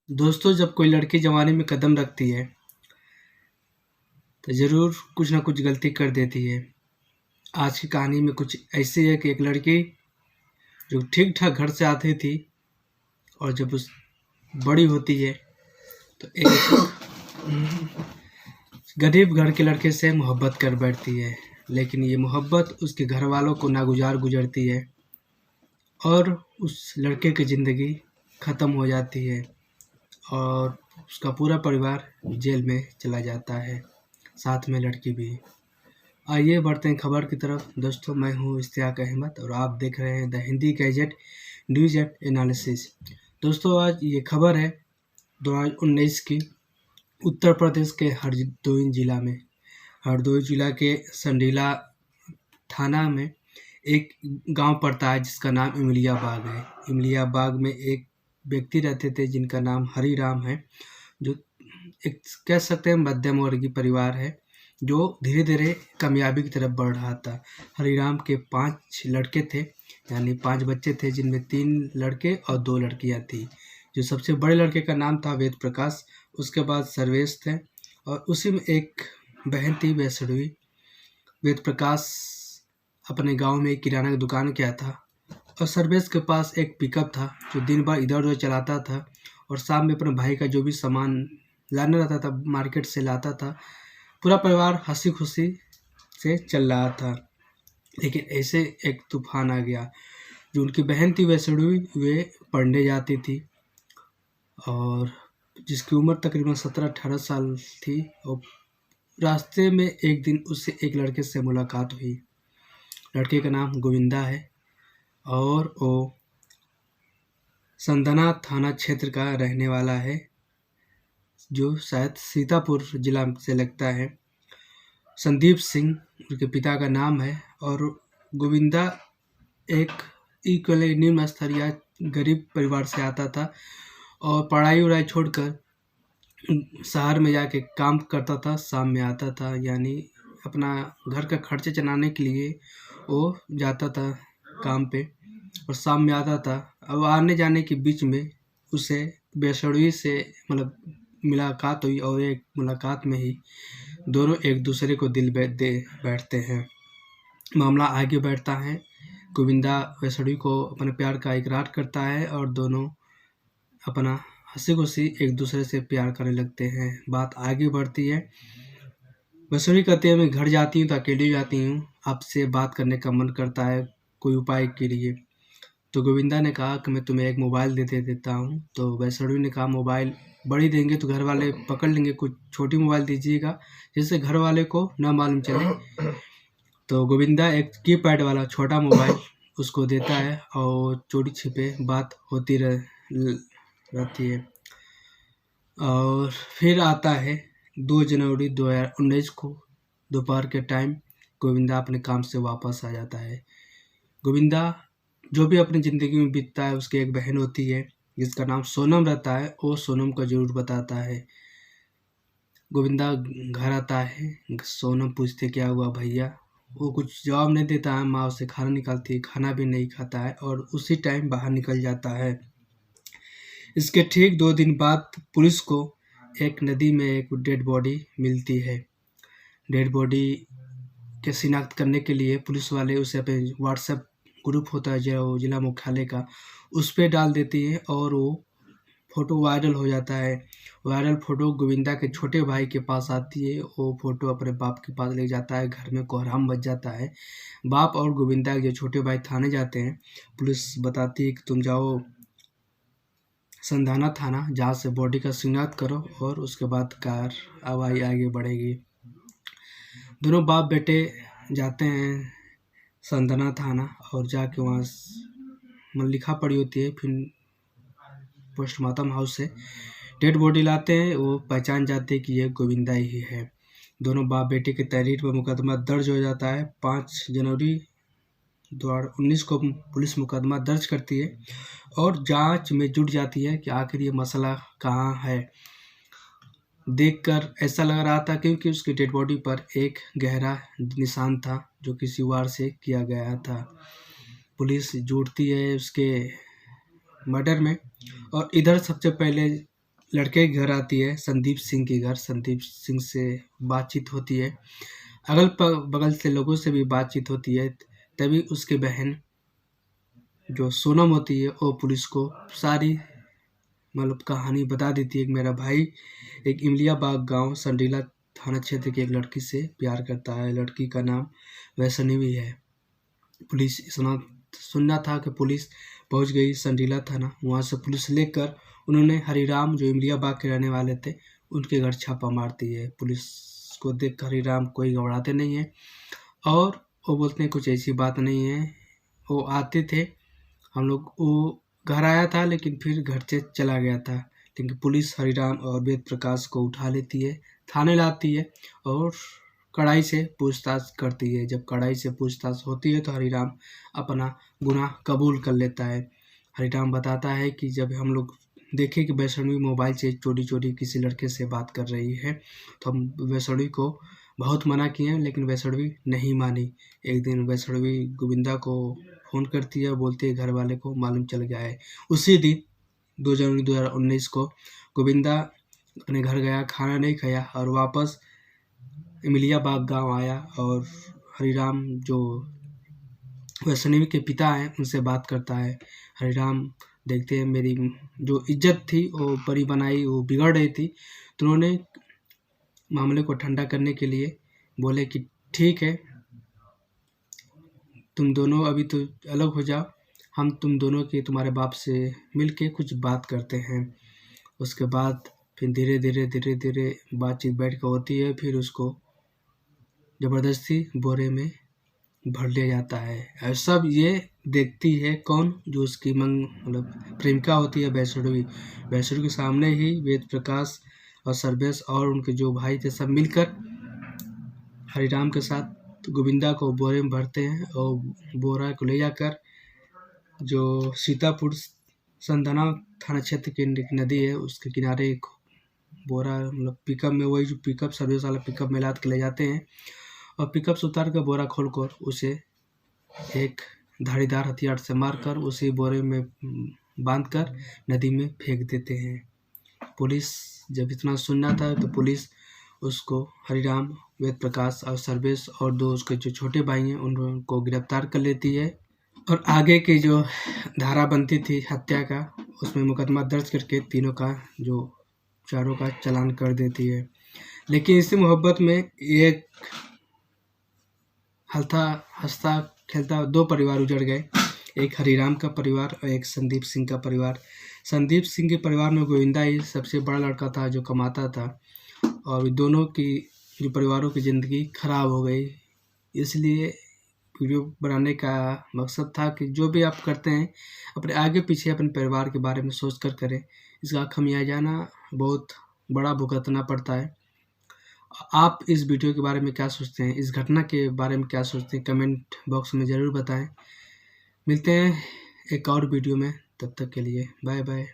दोस्तों, जब कोई लड़की जवानी में कदम रखती है तो ज़रूर कुछ ना कुछ गलती कर देती है। आज की कहानी में कुछ ऐसी है कि एक लड़की जो ठीक-ठाक घर से आती थी और जब उस बड़ी होती है तो एक गरीब घर के लड़के से मोहब्बत कर बैठती है। लेकिन ये मोहब्बत उसके घरवालों को नागुज़ार गुज़रती है और उस लड़के की ज़िंदगी ख़त्म हो जाती है और उसका पूरा परिवार जेल में चला जाता है, साथ में लड़की भी। आइए बढ़ते हैं खबर की तरफ। दोस्तों, मैं हूँ इश्तियाक अहमद और आप देख रहे हैं the Hindi gadget news and analysis. दोस्तों, आज ये खबर है 2019 की, उत्तर प्रदेश के हरदोई जिला में। हरदोई जिला के संडीला थाना में एक गांव पड़ता है जिसका नाम इमलिया बाग है। इमलिया बाग में एक व्यक्ति रहते थे जिनका नाम हरी राम है, जो एक कह सकते हैं मध्यम वर्गीय परिवार है जो धीरे धीरे कामयाबी की तरफ बढ़ रहा था। हरीराम के 5 लड़के थे, यानी 5 बच्चे थे, जिनमें 3 लड़के और 2 लड़कियां थी। जो सबसे बड़े लड़के का नाम था वेद प्रकाश, उसके बाद सर्वेश थे और उसी में एक बहन थी वैष्णवी। वेद प्रकाश अपने गांव में एक किराना की दुकान किया था और सर्वेश के पास एक पिकअप था जो दिन भर इधर उधर चलाता था और शाम में अपने भाई का जो भी सामान लाना रहता था मार्केट से लाता था। पूरा परिवार हंसी खुशी से चल रहा था। लेकिन ऐसे एक तूफान आ गया। जो उनकी बहन थी वैष्णवी, वे पढ़ने जाती थी और जिसकी उम्र तकरीबन 17-18 साल थी, और रास्ते में एक दिन उससे एक लड़के से मुलाकात हुई। लड़के का नाम गोविंदा है और वो संदना थाना क्षेत्र का रहने वाला है, जो शायद सीतापुर जिला से लगता है। संदीप सिंह उनके पिता का नाम है और गोविंदा एक इक्वली निम्न स्तरीय गरीब परिवार से आता था और पढ़ाई वढ़ाई छोड़कर शहर में जाके काम करता था, शाम में आता था, यानी अपना घर का खर्चे चलाने के लिए वो जाता था काम पे और शाम में आता था। अब आने जाने के बीच में उसे वैष्णवी से मतलब मुलाकात हुई और एक मुलाकात में ही दोनों एक दूसरे को दिल दे बैठते हैं। मामला आगे बढ़ता है। गोविंदा वैष्णवी को अपने प्यार का इकरार करता है और दोनों अपना हंसी खुशी एक दूसरे से प्यार करने लगते हैं। बात आगे बढ़ती है। वैष्णवी कहती है मैं घर जाती हूँ तो अकेली जाती हूँ, आपसे बात करने का मन करता है कोई उपाय के लिए। तो गोविंदा ने कहा कि मैं तुम्हें एक मोबाइल दे देता हूँ। तो वैष्णवी ने कहा मोबाइल बड़ी देंगे तो घर वाले पकड़ लेंगे, कुछ छोटी मोबाइल दीजिएगा जिससे घर वाले को ना मालूम चले। तो गोविंदा एक कीपैड वाला छोटा मोबाइल उसको देता है और चोरी छिपे बात होती रहती है। और फिर आता है 2 जनवरी 2019 को दोपहर के टाइम गोविंदा अपने काम से वापस आ जाता है। गोविंदा जो भी अपनी ज़िंदगी में बीतता है, उसकी एक बहन होती है जिसका नाम सोनम रहता है, वो सोनम को ज़रूर बताता है। गोविंदा घर आता है, सोनम पूछते क्या हुआ भैया, वो कुछ जवाब नहीं देता है। माँ उसे खाना निकालती है, खाना भी नहीं खाता है और उसी टाइम बाहर निकल जाता है। इसके ठीक 2 दिन बाद पुलिस को एक नदी में एक डेड बॉडी मिलती है। डेड बॉडी के शिनाख्त करने के लिए पुलिस वाले उसे अपने व्हाट्सएप ग्रुप होता है जो जिला मुख्यालय का, उस पर डाल देती है और वो फ़ोटो वायरल हो जाता है। वायरल फ़ोटो गोविंदा के छोटे भाई के पास आती है। वो फ़ोटो अपने बाप के पास ले जाता है। घर में कोहराम मच जाता है। बाप और गोविंदा के जो छोटे भाई थाने जाते हैं। पुलिस बताती है कि तुम जाओ संधाना थाना, जहाँ से बॉडी का शिनाख्त करो और उसके बाद कार्रवाई आगे बढ़ेगी। दोनों बाप बेटे जाते हैं संधाना थाना और जाके वहाँ लिखा पड़ी होती है। फिर पोस्टमार्टम हाउस से डेड बॉडी लाते हैं। वो पहचान जाते हैं कि ये गोविंदा ही है। दोनों बाप बेटे की तहरीर पर मुकदमा दर्ज हो जाता है। 5 जनवरी 2019 को पुलिस मुकदमा दर्ज करती है और जांच में जुट जाती है कि आखिर ये मसला कहाँ है। देखकर ऐसा लग रहा था क्योंकि उसकी डेड बॉडी पर एक गहरा निशान था जो किसी वार से किया गया था। पुलिस जुटती है उसके मर्डर में और इधर सबसे पहले लड़के के घर आती है, संदीप सिंह के घर। संदीप सिंह से बातचीत होती है, अगल बगल से लोगों से भी बातचीत होती है। तभी उसके बहन जो सोनम होती है वो पुलिस को सारी मतलब कहानी बता देती है कि मेरा भाई एक इमलियाबाग गांव संडीला थाना क्षेत्र की एक लड़की से प्यार करता है। लड़की का नाम वैष्णवी है। पुलिस इतना सुनना था कि पुलिस पहुंच गई संडीला थाना। वहां से पुलिस लेकर उन्होंने हरिराम जो इमलियाबाग के रहने वाले थे उनके घर छापा मारती है। पुलिस को देख हरिराम कोई घबराते नहीं है और वो बोलते हैं कुछ ऐसी बात नहीं है। वो आते थे, हम लोग वो घर आया था लेकिन फिर घर से चला गया था। लेकिन पुलिस हरिराम और वेद प्रकाश को उठा लेती है, थाने लाती है और कड़ाई से पूछताछ करती है। जब कड़ाई से पूछताछ होती है तो हरिराम अपना गुनाह कबूल कर लेता है। हरिराम बताता है कि जब हम लोग देखे कि वैष्णवी मोबाइल से चोरी चोरी किसी लड़के से बात कर रही है तो हम वैष्णवी को बहुत मना किए लेकिन वैष्णवी नहीं मानी। एक दिन वैष्णवी गोविंदा को फ़ोन करती है, बोलती है घर वाले को मालूम चल गया है। उसी दिन 2 जनवरी 2019 को गोविंदा अपने घर गया, खाना नहीं खाया और वापस इमलियाबाग गांव आया और हरिराम जो वैष्णवी के पिता हैं उनसे बात करता है। हरिराम देखते हैं मेरी जो इज्जत थी वो बड़ी बनाई वो बिगड़ रही थी, तो उन्होंने मामले को ठंडा करने के लिए बोले कि ठीक है तुम दोनों अभी तो अलग हो जाओ, हम तुम दोनों के तुम्हारे बाप से मिल के कुछ बात करते हैं। उसके बाद फिर धीरे धीरे बातचीत बैठ कर होती है। फिर उसको ज़बरदस्ती बोरे में भर लिया जाता है और सब ये देखती है कौन, जो उसकी मतलब प्रेमिका होती है वैष्णवी। वैष्णवी के सामने ही वेद प्रकाश और सर्वेश और उनके जो भाई थे सब मिलकर हरिराम के साथ गोविंदा को बोरे में भरते हैं और बोरा को ले जाकर जो सीतापुर संधना थाना क्षेत्र की नदी है उसके किनारे एक बोरा मतलब पिकअप में, वही जो पिकअप सर्विस वाला पिकअप में लाद के ले जाते हैं और पिकअप से उतार कर बोरा खोलकर उसे एक धारीदार हथियार से मारकर उसी बोरे में बांधकर नदी में फेंक देते हैं। पुलिस जब इतना सुनना था तो पुलिस उसको हरिराम, वेद प्रकाश और सर्वेश और 2 उसके जो छोटे भाई हैं उनको गिरफ्तार कर लेती है और आगे की जो धारा बनती थी हत्या का उसमें मुकदमा दर्ज करके तीनों का जो चारों का चालान कर देती है। लेकिन इसी मोहब्बत में एक हंसता खेलता 2 परिवार उजड़ गए, एक हरिराम का परिवार और एक संदीप सिंह का परिवार। संदीप सिंह के परिवार में गोविंदा ही सबसे बड़ा लड़का था जो कमाता था और दोनों की जो परिवारों की ज़िंदगी खराब हो गई। इसलिए वीडियो बनाने का मकसद था कि जो भी आप करते हैं अपने आगे पीछे अपने परिवार के बारे में सोच कर करें, इसका खमियाजाना बहुत बड़ा भुगतना पड़ता है। आप इस वीडियो के बारे में क्या सोचते हैं, इस घटना के बारे में क्या सोचते हैं, कमेंट बॉक्स में ज़रूर बताएं। मिलते हैं एक और वीडियो में, तब तक के लिए बाय बाय।